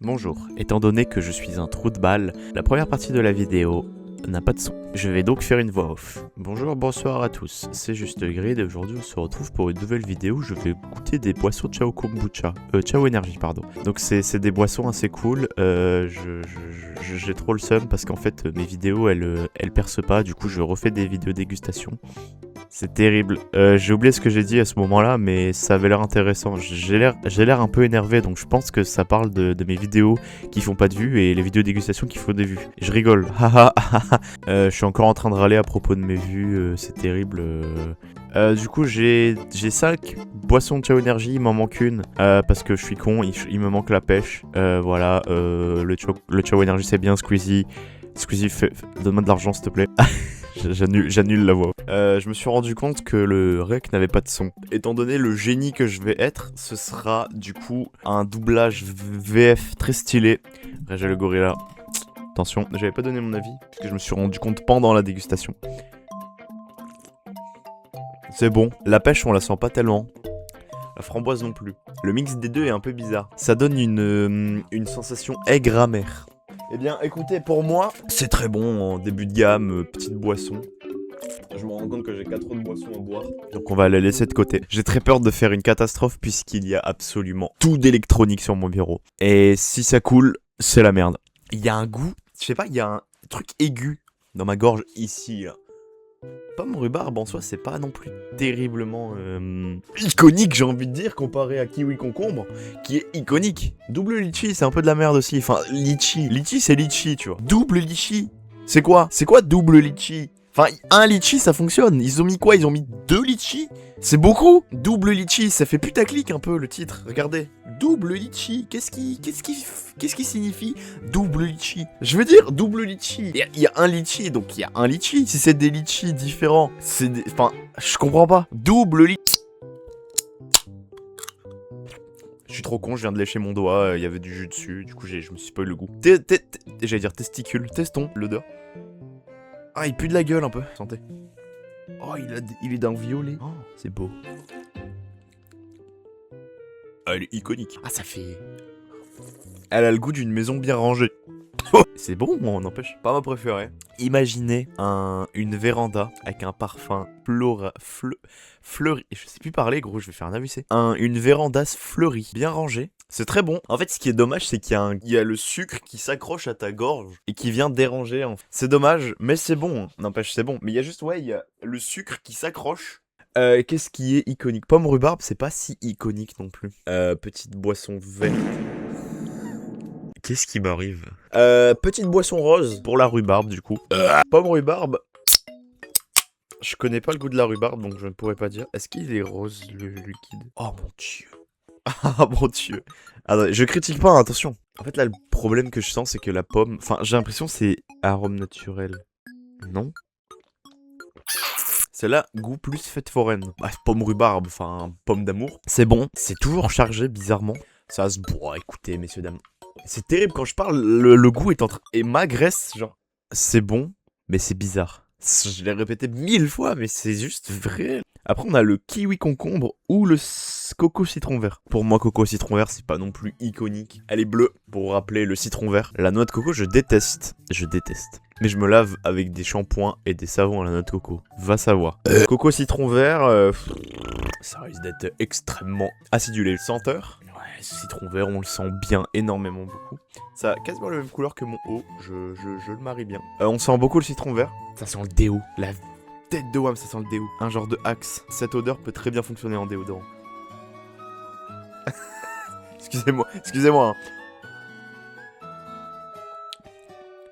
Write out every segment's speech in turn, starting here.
Bonjour, étant donné que je suis un trou de balle, la première partie de la vidéo n'a pas de son. Je vais donc faire une voix off. Bonjour, bonsoir à tous, c'est Juste Grid et aujourd'hui on se retrouve pour une nouvelle vidéo où je vais goûter des boissons Ciao Kombucha. Ciao Énergie, pardon. Donc c'est des boissons assez cool, j'ai trop le seum parce qu'en fait mes vidéos elles percent pas, du coup je refais des vidéos dégustation. C'est terrible. J'ai oublié ce que j'ai dit à ce moment-là, mais ça avait l'air intéressant. J'ai l'air un peu énervé, donc je pense que ça parle de mes vidéos qui font pas de vues et les vidéos dégustation qui font des vues. Je rigole. Je suis encore en train de râler à propos de mes vues, c'est terrible. Du coup, j'ai 5 boissons de Ciao Énergie, il m'en manque une parce que je suis con, il me manque la pêche. Voilà, le Ciao Énergie c'est bien, Squeezie. Squeezie, donne-moi de l'argent s'il te plaît. J'annule la voix. Je me suis rendu compte que le rec n'avait pas de son. Étant donné le génie que je vais être, ce sera du coup un doublage VF très stylé. Après j'ai le gorilla. Attention, j'avais pas donné mon avis, parce que je me suis rendu compte pendant la dégustation. C'est bon, la pêche on la sent pas tellement. La framboise non plus. Le mix des deux est un peu bizarre. Ça donne une sensation aigre-amère. Eh bien, écoutez, pour moi, c'est très bon en début de gamme, petite boisson. Je me rends compte que j'ai 4 autres boissons à boire. Donc on va les laisser de côté. J'ai très peur de faire une catastrophe puisqu'il y a absolument tout d'électronique sur mon bureau. Et si ça coule, c'est la merde. Il y a un goût, je sais pas, il y a un truc aigu dans ma gorge ici, là. Pomme rhubarbe en soi, c'est pas non plus terriblement iconique, j'ai envie de dire, comparé à kiwi concombre, qui est iconique. Double litchi, c'est un peu de la merde aussi. Enfin, litchi. Litchi, c'est litchi, tu vois. Double litchi. C'est quoi? C'est quoi double litchi? Enfin, un litchi, ça fonctionne. Ils ont mis quoi? Ils ont mis 2 litchis? C'est beaucoup. Double litchi, ça fait putaclic un peu le titre. Regardez. Double litchi. Qu'est-ce qui signifie double litchi? Je veux dire double litchi. Il y a un litchi, donc il y a un litchi. Si c'est des litchis différents, c'est des... Enfin, je comprends pas. Double litchi. Je suis trop con, je viens de lécher mon doigt, il y avait du jus dessus, du coup je me suis pas eu le goût. J'allais dire testicule, testons l'odeur. Ah, il pue de la gueule un peu, santé. Oh, il est d'un violet. Oh, c'est beau. Ah, elle est iconique. Ah, ça fait... Elle a le goût d'une maison bien rangée. C'est bon, on n'empêche. Pas ma préférée. Imaginez une véranda avec un parfum fleuri. Je sais plus parler, gros, je vais faire un AVC. Une véranda fleurie, bien rangée. C'est très bon. En fait, ce qui est dommage, c'est qu'il y a le sucre qui s'accroche à ta gorge et qui vient déranger. C'est dommage, mais c'est bon. Hein. N'empêche, c'est bon. Mais il y a juste, ouais, il y a le sucre qui s'accroche. Qu'est-ce qui est iconique? Pomme rhubarbe, c'est pas si iconique non plus. Petite boisson verte. Qu'est-ce qui m'arrive? Petite boisson rose pour la rhubarbe du coup. Pomme rhubarbe. Je connais pas le goût de la rhubarbe donc je ne pourrais pas dire. Est-ce qu'il est rose le liquide? Oh mon dieu. Ah mon dieu. Attendez, je critique pas, hein, attention. En fait là le problème que je sens c'est que la pomme... Enfin j'ai l'impression que c'est arôme naturel. Non? Celle-là, goût plus fête foraine. Bah, pomme rhubarbe, enfin pomme d'amour. C'est bon, c'est toujours chargé bizarrement. Ça se boit, écoutez messieurs dames. C'est terrible quand je parle, le goût est et m'agresse, genre. C'est bon, mais c'est bizarre. Je l'ai répété 1000 fois, mais c'est juste vrai. Après, on a le kiwi concombre ou le coco citron vert. Pour moi, coco citron vert, c'est pas non plus iconique. Elle est bleue, pour rappeler le citron vert. La noix de coco, je déteste. Je déteste. Mais je me lave avec des shampoings et des savons à la noix de coco. Va savoir. Coco citron vert, ça risque d'être extrêmement acidulé. Senteur. Citron vert, on le sent bien, énormément beaucoup. Ça a quasiment la même couleur que mon haut, je le marie bien. On sent beaucoup le citron vert. Ça sent le déo. La tête de Wham, ça sent le déo. Un genre de Axe. Cette odeur peut très bien fonctionner en déodorant. excusez-moi. Hein.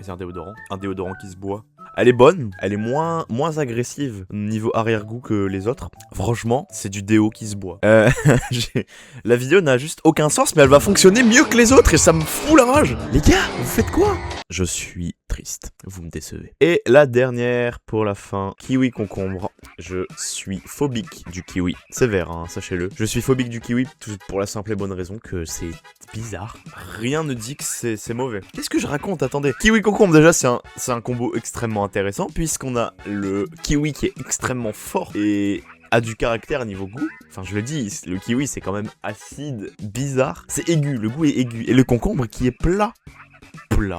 C'est un déodorant qui se boit. Elle est bonne, elle est moins agressive niveau arrière-goût que les autres. Franchement, c'est du déo qui se boit. La vidéo n'a juste aucun sens, mais elle va fonctionner mieux que les autres et ça me fout la rage. Les gars, vous faites quoi? Je suis triste, vous me décevez. Et la dernière pour la fin, kiwi concombre. Je suis phobique du kiwi. C'est vert, hein, sachez-le. Je suis phobique du kiwi pour la simple et bonne raison que c'est bizarre. Rien ne dit que c'est mauvais. Qu'est-ce que je raconte? Attendez. Kiwi concombre, déjà, c'est un combo extrêmement intéressant puisqu'on a le kiwi qui est extrêmement fort et a du caractère niveau goût. Enfin, je le dis, le kiwi, c'est quand même acide, bizarre. C'est aigu, le goût est aigu. Et le concombre qui est plat.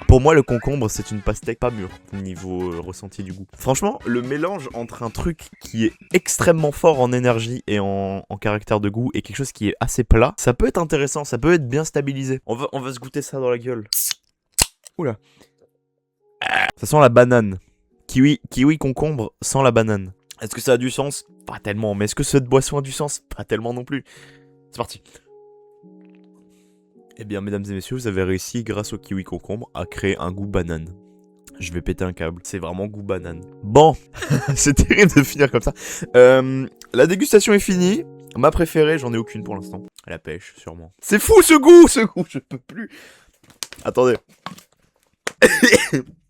Pour moi, le concombre, c'est une pastèque pas mûre, niveau ressenti du goût. Franchement, le mélange entre un truc qui est extrêmement fort en énergie et en caractère de goût et quelque chose qui est assez plat, ça peut être intéressant, ça peut être bien stabilisé. On va se goûter ça dans la gueule. Oula. Ça sent la banane. Kiwi concombre sans la banane. Est-ce que ça a du sens? Pas tellement. Mais est-ce que cette boisson a du sens? Pas tellement non plus. C'est parti. Eh bien, mesdames et messieurs, vous avez réussi, grâce au kiwi concombre, à créer un goût banane. Je vais péter un câble. C'est vraiment goût banane. Bon, c'est terrible de finir comme ça. La dégustation est finie. Ma préférée, j'en ai aucune pour l'instant. La pêche, sûrement. C'est fou ce goût, je peux plus. Attendez.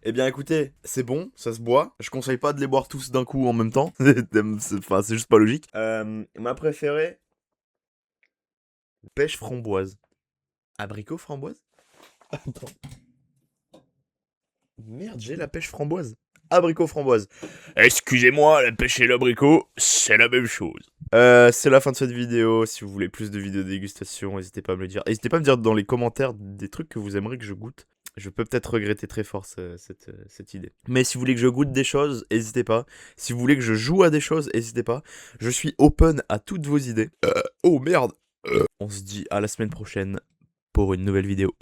Eh bien écoutez, c'est bon, ça se boit. Je conseille pas de les boire tous d'un coup en même temps. Enfin, c'est juste pas logique. Ma préférée, pêche framboise. Abricot framboise? Attends. Merde, j'ai la pêche framboise. Abricot framboise. Excusez-moi, la pêche et l'abricot, c'est la même chose. C'est la fin de cette vidéo. Si vous voulez plus de vidéos de dégustation, n'hésitez pas à me le dire. N'hésitez pas à me dire dans les commentaires des trucs que vous aimeriez que je goûte. Je peux peut-être regretter très fort cette idée. Mais si vous voulez que je goûte des choses, n'hésitez pas. Si vous voulez que je joue à des choses, n'hésitez pas. Je suis open à toutes vos idées. Oh merde. On se dit à la semaine prochaine pour une nouvelle vidéo.